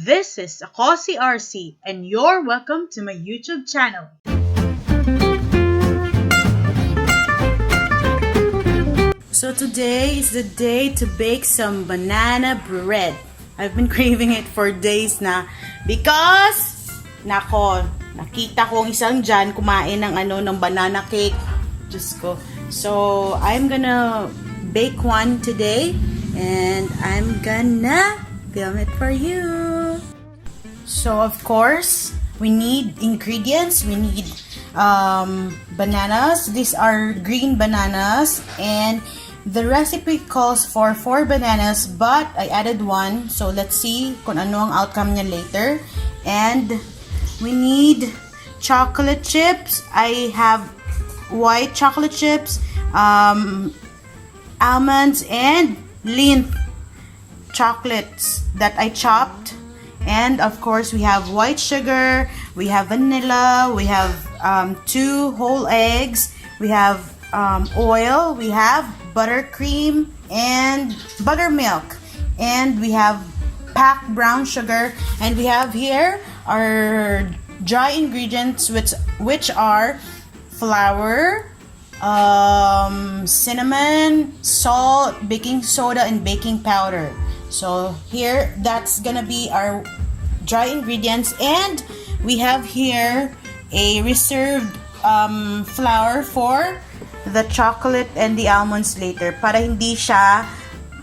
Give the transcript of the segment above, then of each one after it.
This is Akosi RC and you're welcome to my YouTube channel. So today is the day to bake some banana bread. I've been craving it for days na because nako, nakita ko isang dyan kumain ng banana cake. Diyos ko. So I'm gonna bake one today and I'm gonna film it for you. So of course we need ingredients. We need bananas. These are green bananas and the recipe calls for 4 bananas but I added 1. So let's see kung ano ang outcome niya later. And we need chocolate chips. I have white chocolate chips, almonds and Lindt chocolates that I chopped. And of course we have white sugar, we have vanilla, we have 2 whole eggs, we have oil, we have buttercream and buttermilk, and we have packed brown sugar, and we have here our dry ingredients which are flour, cinnamon, salt, baking soda, and baking powder. So here, that's gonna be our dry ingredients, and we have here a reserved flour for the chocolate and the almonds later para hindi siya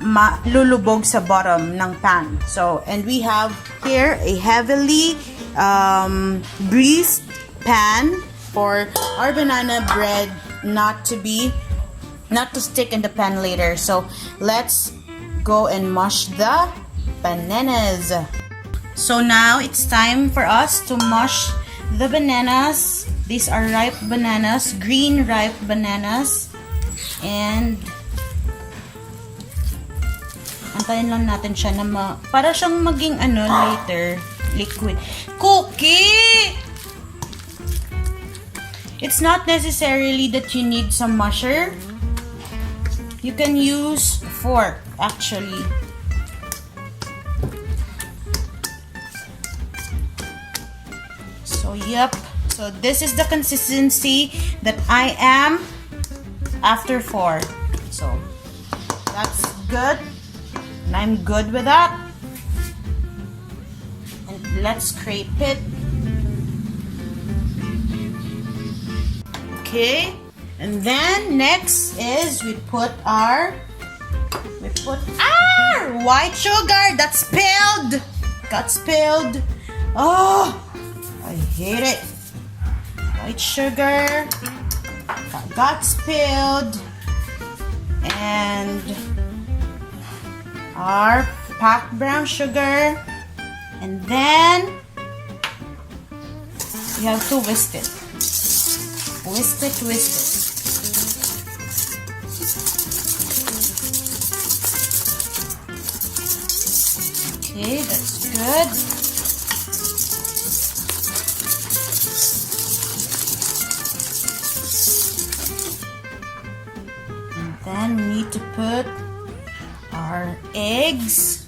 malulubog sa bottom ng pan. So, and we have here a heavily greased pan for our banana bread not to stick in the pan later. So let's go and mash the bananas. So now it's time for us to mash the bananas. These are ripe bananas, green ripe bananas, and antayin lang natin siya na para siyang maging later liquid. Cookie! It's not necessarily that you need some masher. You can use fork actually. So yep. So this is the consistency that I am after 4. So that's good. And I'm good with that. And let's scrape it. Okay. And then next is we put our white sugar that spilled. Got spilled. Oh, I hate it. White sugar got spilled, and our packed brown sugar, and then you have to whisk it. Whisk it. Okay, that's good. Then we need to put our eggs.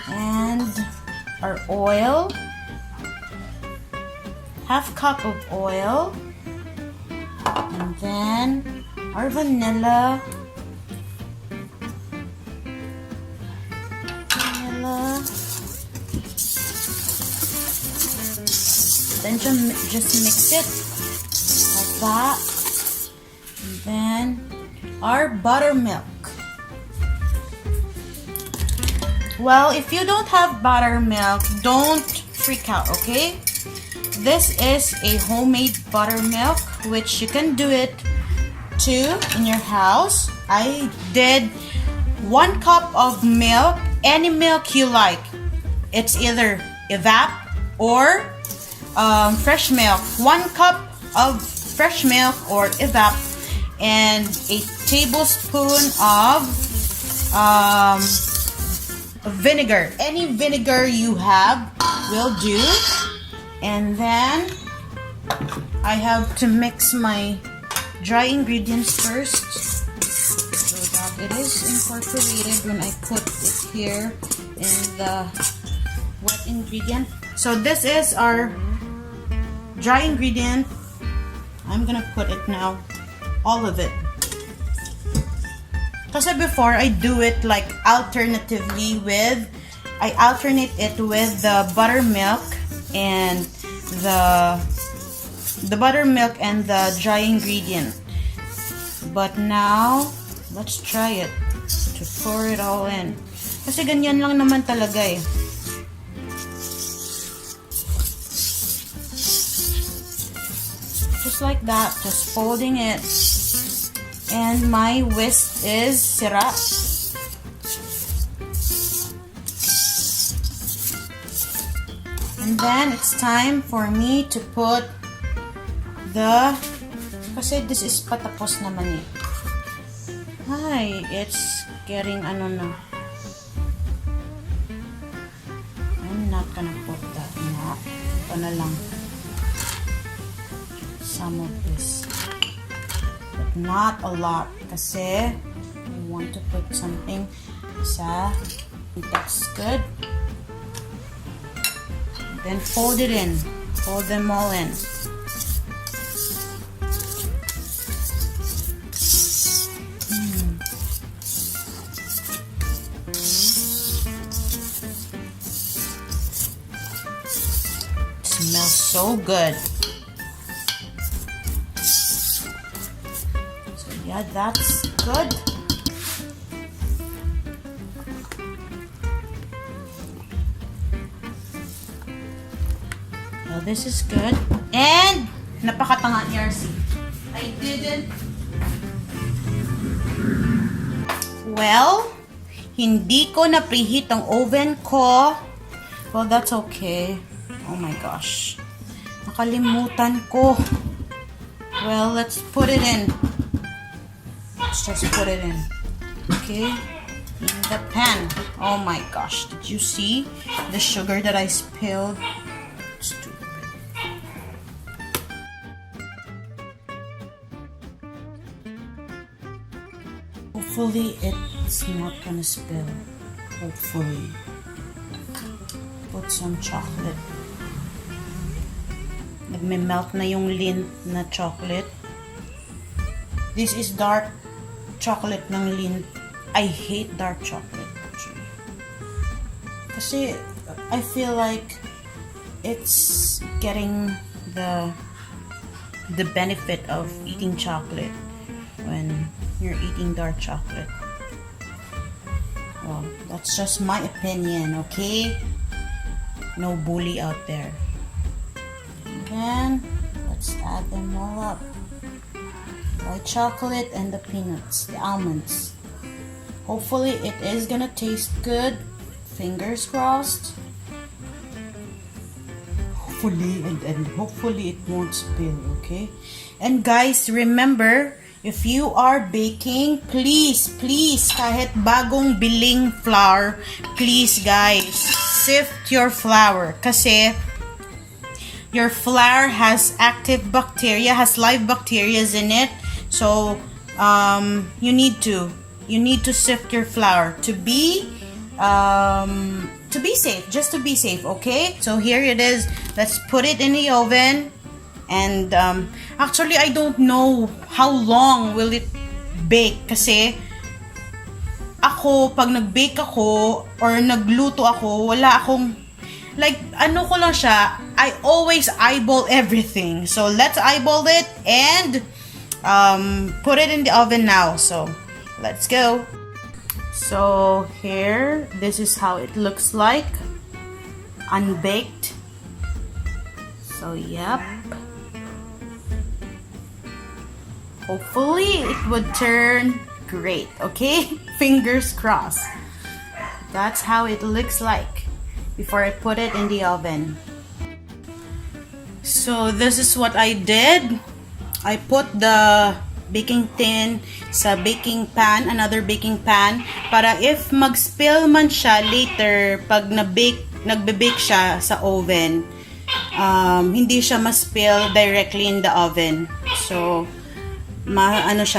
And our oil. Half cup of oil. And then our vanilla. Then just mix it like that. And then our buttermilk. Well, if you don't have buttermilk, don't freak out, okay? This is a homemade buttermilk, which you can do it too in your house. I did 1 cup of milk, any milk you like. It's either evap or fresh milk. 1 cup of fresh milk or evap, and a tablespoon of vinegar. Any vinegar you have will do. And then I have to mix my dry ingredients first so that it is incorporated when I put it here in the wet ingredient. So this is our dry ingredient. I'm gonna put it now, all of it. Kasi before I do it like alternatively with, I alternate it with the buttermilk and the buttermilk and the dry ingredient. But now, let's try it to pour it all in. Kasi ganyan lang naman talaga eh. Just like that, just folding it. And my whisk is sira. And then it's time for me to put kasi this is patapos naman eh. Hi, it's getting ano na. I'm not gonna put that na. Ito na lang. Some of this. But not a lot kasi I want to put something that's good. Then fold it in. Fold them all in. Smells so good. So yeah, that's good. Well, this is good. And napakatanga ni RC. I didn't. Well, hindi ko na preheat ang oven ko. Well, that's okay. Oh my gosh. Nakalimutan ko. Well, let's put it in. Let's just put it in. Okay. In the pan. Oh my gosh. Did you see the sugar that I spilled? Stupid. Hopefully, it's not gonna spill. Hopefully. Put some chocolate. Nagme-melt na yung Lindt na chocolate. This is dark chocolate ng Lindt. I hate dark chocolate actually. Kasi I feel like it's getting the benefit of eating chocolate when you're eating dark chocolate. Well, that's just my opinion, okay? No bully out there. And let's add them all up. White chocolate and the peanuts, the almonds. Hopefully it is gonna taste good. Fingers crossed. Hopefully and hopefully it won't spill, okay? And guys, remember, if you are baking, please, kahit bagong biling flour, please guys, sift your flour. Kasi your flour has active bacteria, has live bacteria in it. So, you need to sift your flour to be safe, just to be safe, okay? So here it is. Let's put it in the oven. And actually, I don't know how long will it bake kasi ako, pag nag-bake ako or nagluto ako, wala akong like, ano ko lang siya, I always eyeball everything. So, let's eyeball it and put it in the oven now. So, let's go. So, here, this is how it looks like. Unbaked. So, yep. Hopefully, it would turn great, okay? Fingers crossed. That's how it looks like before I put it in the oven. So this is what I did. I put the baking tin sa baking pan, another baking pan, para if mag-spill man siya later pag nagbe-bake siya sa oven, hindi siya ma-spill directly in the oven. So, masasalo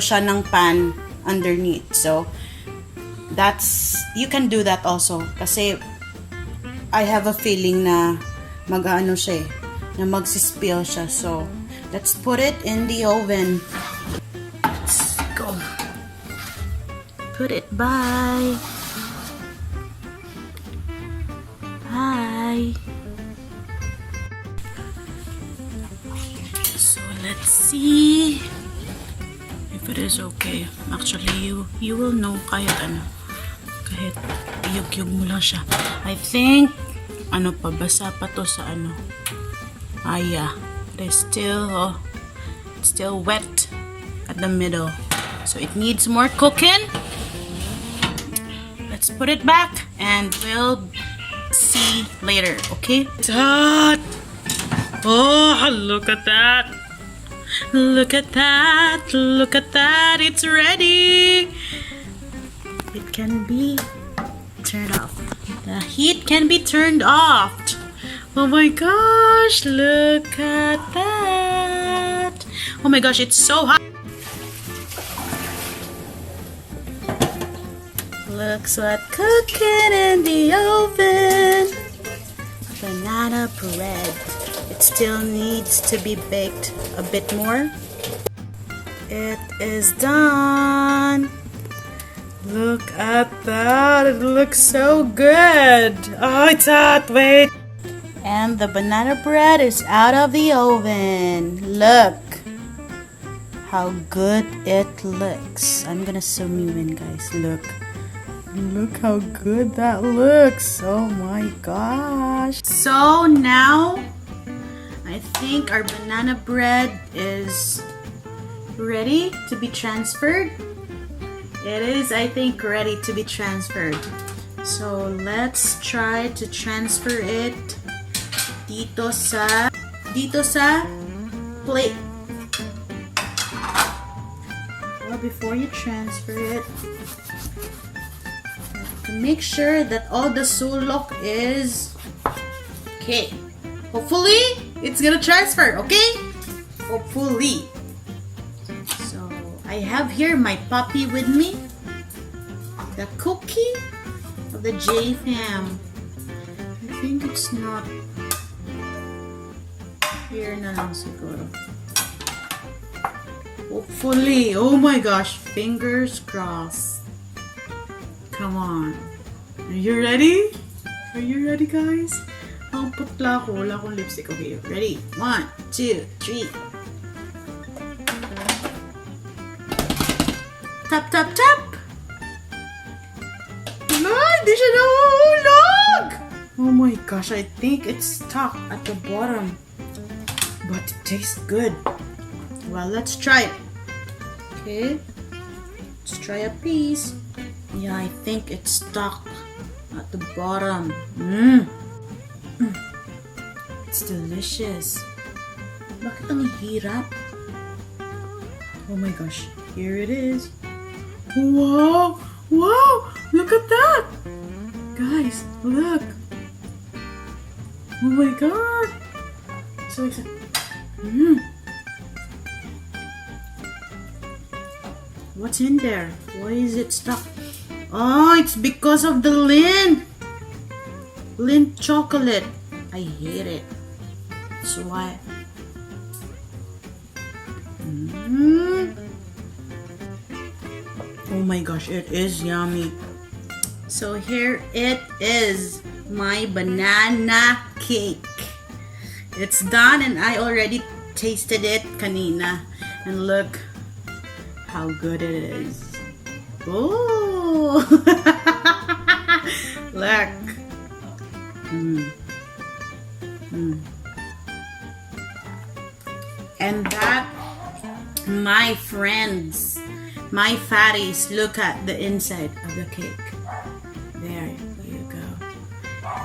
siya ng pan underneath. So, you can do that also. Kasi, I have a feeling na siya na magsispill siya. So, let's put it in the oven. Let's go. Put it by. So let's see if it is okay. Actually, you will know kahit iyog-yog mo lang siya. I think basa pa to sa yeah, it's still wet at the middle, so it needs more cooking. Let's put it back and we'll see later, okay? It's hot! Oh, look at that! Look at that! Look at that! It's ready! It can be turned off. The heat can be turned off. Oh my gosh! Look at that! Oh my gosh, it's so hot! Looks what cooking in the oven. Banana bread. It still needs to be baked a bit more. It is done. Look at that. It looks so good. Oh, it's hot. Wait. And the banana bread is out of the oven. Look how good it looks. I'm gonna zoom you in, guys. Look. Look how good that looks. Oh my gosh. So now, I think our banana bread is ready to be transferred. It is, I think, ready to be transferred. So let's try to transfer it dito sa plate. Well, before you transfer it, to make sure that all the sulok is okay. Hopefully, it's gonna transfer, okay? Hopefully. So, I have here my puppy with me. The cookie of the J fam. I think it's not here na lang siguro. Hopefully. Oh my gosh. Fingers crossed. Come on. Are you ready? Are you ready, guys? Oh, putla ko. Wala akong lipstick. Okay, ready? 1, 2, 3. Tap, tap, tap! Hindi siya nahulog! Oh my gosh, I think it's stuck at the bottom. But it tastes good. Well, let's try it. Okay. Let's try a piece. Yeah, I think it's stuck at the bottom. It's delicious. Bakit ang hirap? Oh my gosh. Here it is. Wow! Wow! Look at that! Guys, look! Oh my god! So excited. What's in there? Why is it stuck? Oh, it's because of the Lindt. Lindt chocolate. I hate it. That's why. Oh my gosh, it is yummy. So here it is, my banana cake. It's done and I already tasted it kanina. And look how good it is. Oh! Look. And that, my friends, my fatties, look at the inside of the cake. There you go.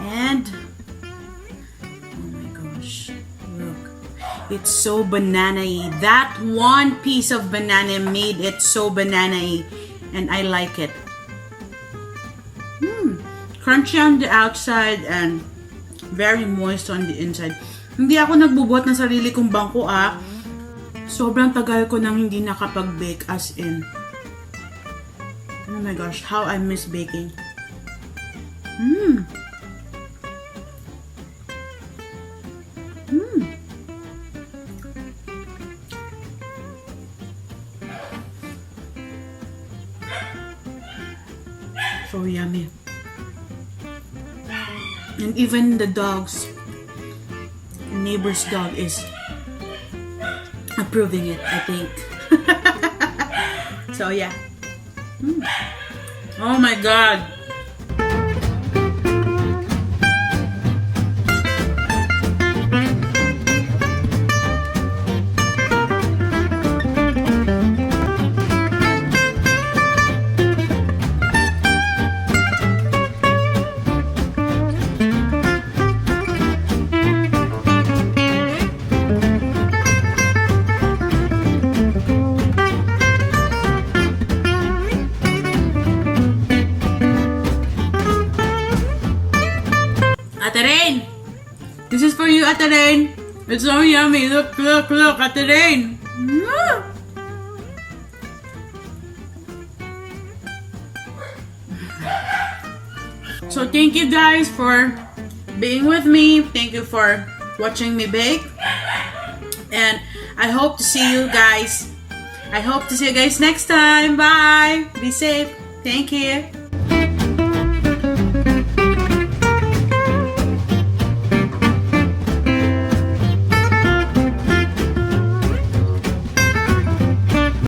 And, oh my gosh, look. It's so banana-y. That one piece of banana made it so banana-y. And I like it. Crunchy on the outside and Very moist on the inside. Hindi ako nagbubuhat ng sarili kong bangko Sobrang tagal ko nang hindi nakapag-bake as in. Oh my gosh, how I miss baking. So yummy. And even the dogs, neighbor's dog is approving it, I think. So yeah. Oh my god. Ate Rain! This is for you, Ate Rain! It's so yummy! Look, look, look, Ate Rain! So thank you guys for being with me. Thank you for watching me bake. And I hope to see you guys. I hope to see you guys next time. Bye! Be safe. Thank you.